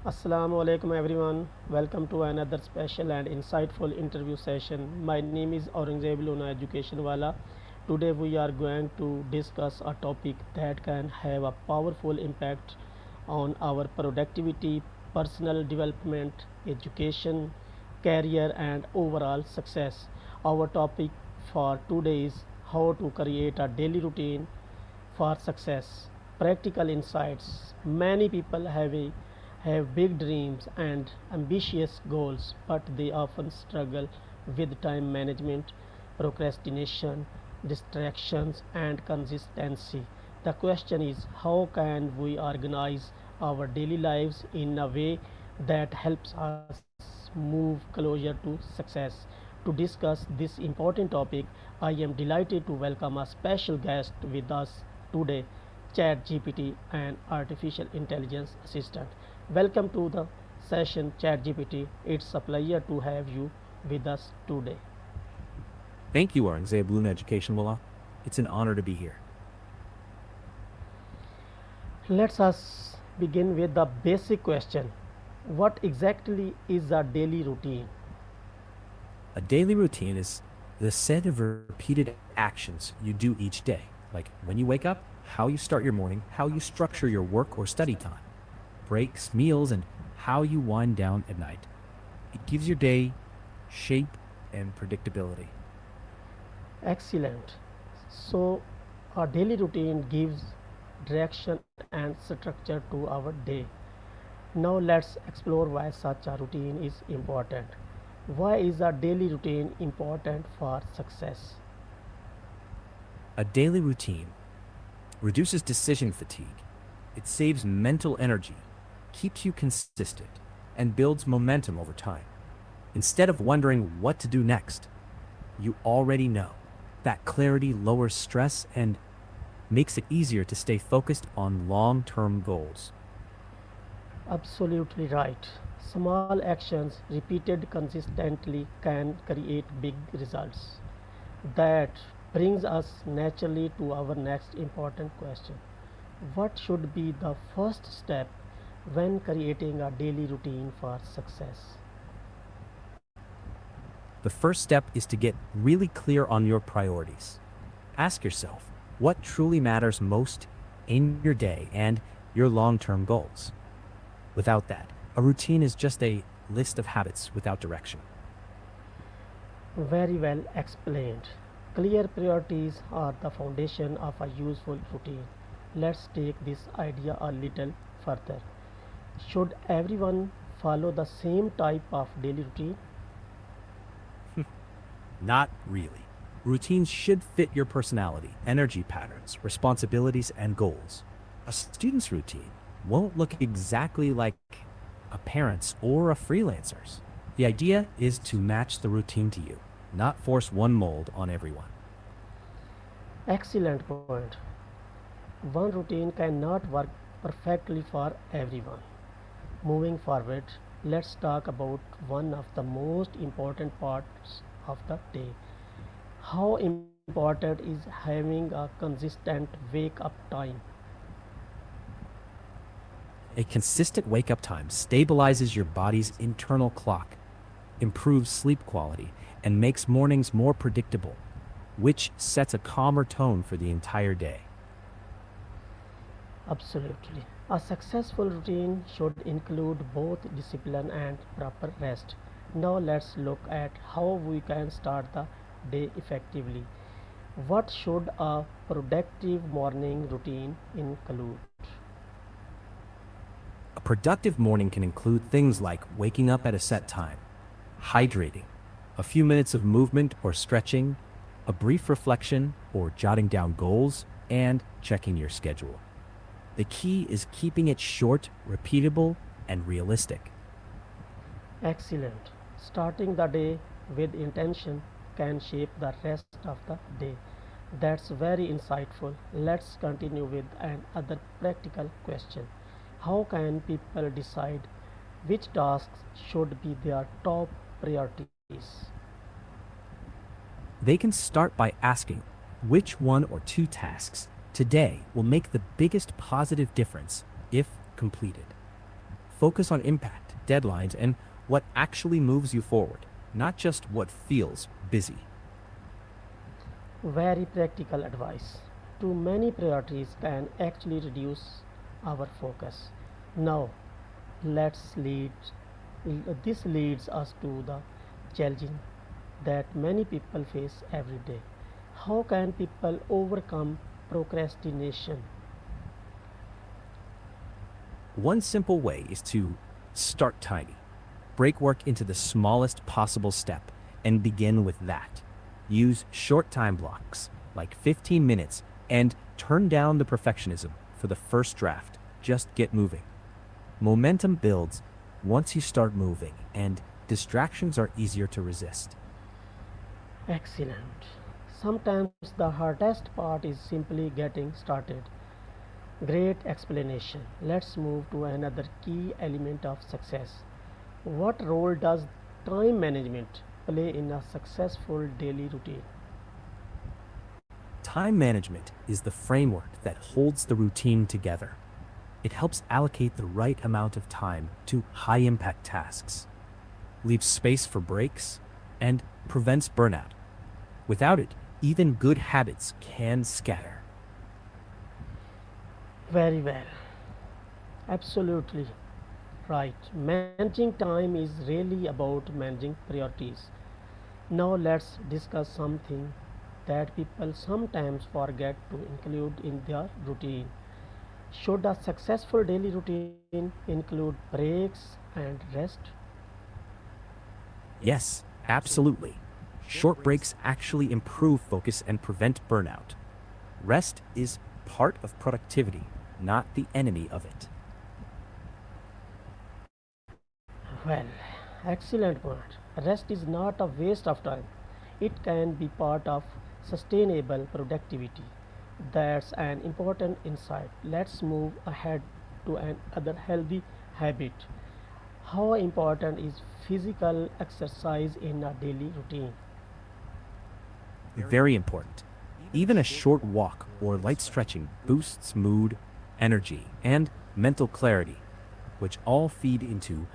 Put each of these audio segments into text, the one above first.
Assalamu alaikum everyone. Welcome to another special and insightful interview session. My name is Loona Education Wala. Today we are going to discuss a topic that can have a powerful impact on our productivity, personal development, education, career and overall success. Our topic for today is how to create a daily routine for success. Practical insights. Many people have big dreams and ambitious goals, but they often struggle with time management, procrastination, distractions, and consistency. The question is how can we organize our daily lives in a way that helps us move closer to success? To discuss this important topic, I am delighted to welcome a special guest with us today, ChatGPT, an artificial intelligence assistant. Welcome to the session, ChatGPT. It's a pleasure to have you with us today. Thank you, 𝐓𝐄𝐀𝐍 Loona Education Wala. It's an honor to be here. Let us begin with the basic question. What exactly is a daily routine? A daily routine is the set of repeated actions you do each day, like when you wake up, how you start your morning, how you structure your work or study time, breaks, meals, and how you wind down at night. It gives your day shape and predictability. Excellent. So, a daily routine gives direction and structure to our day. Now, let's explore why such a routine is important. Why is a daily routine important for success? A daily routine reduces decision fatigue. It saves mental energy, keeps you consistent, and builds momentum over time. Instead of wondering what to do next, you already know. That clarity lowers stress and makes it easier to stay focused on long-term goals. Absolutely right. Small actions repeated consistently can create big results. That brings us naturally to our next important question. What should be the first step when creating a daily routine for success? The first step is to get really clear on your priorities. Ask yourself what truly matters most in your day and your long-term goals. Without that, a routine is just a list of habits without direction. Very well explained. Clear priorities are the foundation of a useful routine. Let's take this idea a little further. Should everyone follow the same type of daily routine? Not really. Routines should fit your personality, energy patterns, responsibilities, and goals. A student's routine won't look exactly like a parent's or a freelancer's. The idea is to match the routine to you, not force one mold on everyone. Excellent point. One routine cannot work perfectly for everyone. Moving forward, let's talk about one of the most important parts of the day. How important is having a consistent wake up time? A consistent wake-up time stabilizes your body's internal clock, improves sleep quality, and makes mornings more predictable, which sets a calmer tone for the entire day. Absolutely. A successful routine should include both discipline and proper rest. Now let's look at how we can start the day effectively. What should a productive morning routine include? A productive morning can include things like waking up at a set time, hydrating, a few minutes of movement or stretching, a brief reflection or jotting down goals, and checking your schedule. The key is keeping it short, repeatable, and realistic. Excellent. Starting the day with intention can shape the rest of the day. That's very insightful. Let's continue with another practical question. How can people decide which tasks should be their top priorities? They can start by asking which one or two tasks today will make the biggest positive difference if completed. Focus on impact, deadlines, and what actually moves you forward, not just what feels busy. Very practical advice. Too many priorities can actually reduce our focus. Now, let's lead. This leads us to the challenge that many people face every day. How can people overcome procrastination? One simple way is to start tiny. Break work into the smallest possible step and begin with that. Use short time blocks, like 15 minutes, and turn down the perfectionism for the first draft. Just get moving. Momentum builds once you start moving, and distractions are easier to resist. Excellent. Sometimes the hardest part is simply getting started. Great explanation. Let's move to another key element of success. What role does time management play in a successful daily routine? Time management is the framework that holds the routine together. It helps allocate the right amount of time to high-impact tasks, leaves space for breaks, and prevents burnout. Without it, even good habits can scatter. Very well. Absolutely right. Managing time is really about managing priorities. Now let's discuss something that people sometimes forget to include in their routine. Should a successful daily routine include breaks and rest? Yes, absolutely. Short breaks actually improve focus and prevent burnout. Rest is part of productivity, not the enemy of it. Well, excellent point. Rest is not a waste of time. It can be part of sustainable productivity. That's an important insight. Let's move ahead to another healthy habit. How important is physical exercise in a daily routine? Very important. Even a short walk or light stretching boosts mood, energy, and mental clarity, which all feed into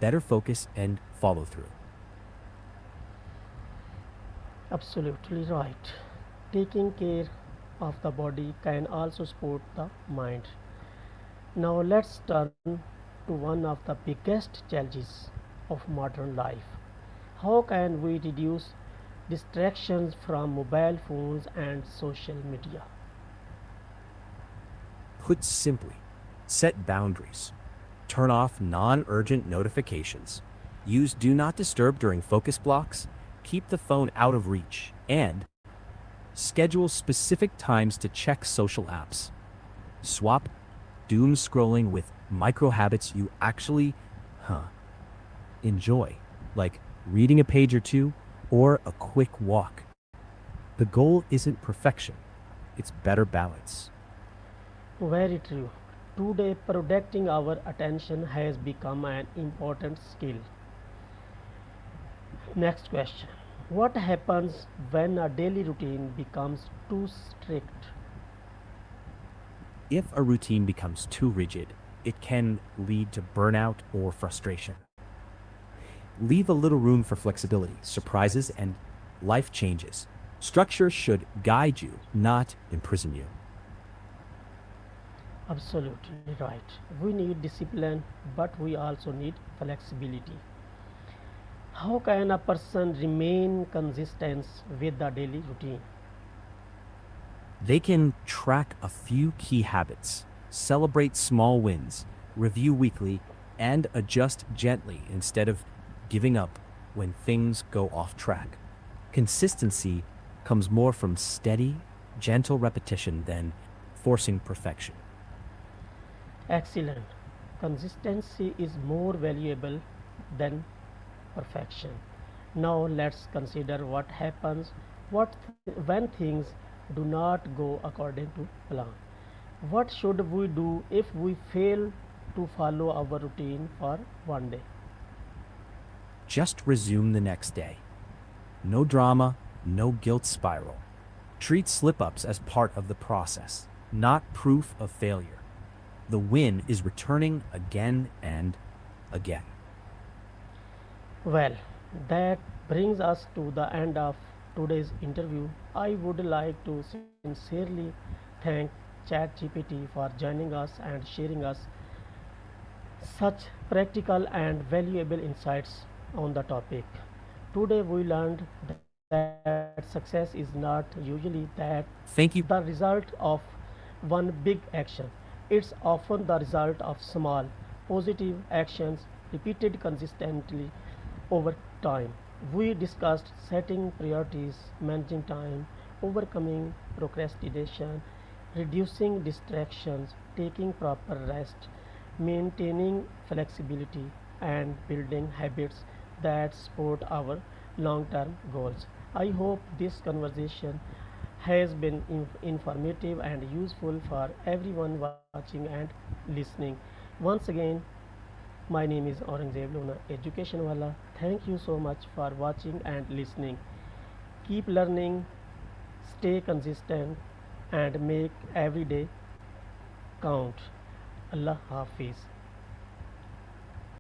better focus and follow through. Absolutely right. Taking care of the body can also support the mind. Now let's turn to one of the biggest challenges of modern life. How can we reduce distractions from mobile phones and social media? Put simply, set boundaries. Turn off non-urgent notifications. Use Do Not Disturb during focus blocks. Keep the phone out of reach. And schedule specific times to check social apps. Swap doom scrolling with micro habits you actually enjoy, like reading a page or two or a quick walk. The goal isn't perfection, it's better balance. Very true. Today, protecting our attention has become an important skill. Next question. What happens when a daily routine becomes too strict? If a routine becomes too rigid, it can lead to burnout or frustration. Leave a little room for flexibility, surprises, and life changes. Structure should guide you, not imprison you. Absolutely right. We need discipline, but we also need flexibility. How can a person remain consistent with the daily routine? They can track a few key habits, celebrate small wins, review weekly, and adjust gently instead of giving up when things go off track. Consistency comes more from steady, gentle repetition than forcing perfection. Excellent. Consistency is more valuable than perfection. Now let's consider what happens when things do not go according to plan. What should we do if we fail to follow our routine for one day? Just resume the next day. No drama, no guilt spiral. Treat slip ups as part of the process, not proof of failure. The win is returning again and again. Well, that brings us to the end of today's interview. I would like to sincerely thank ChatGPT for joining us and sharing us such practical and valuable insights on the topic. Today we learned that success is not usually that the Thank you. result of one big action. It's often the result of small, positive actions repeated consistently over time. We discussed setting priorities, managing time, overcoming procrastination, reducing distractions, taking proper rest, maintaining flexibility, and building habits that support our long term goals. I hope this conversation has been informative and useful for everyone watching and listening. Once again, my name is Aurangzeb Loona, Education Wala. Thank you so much for watching and listening. Keep learning, stay consistent, and make every day count. Allah Hafiz.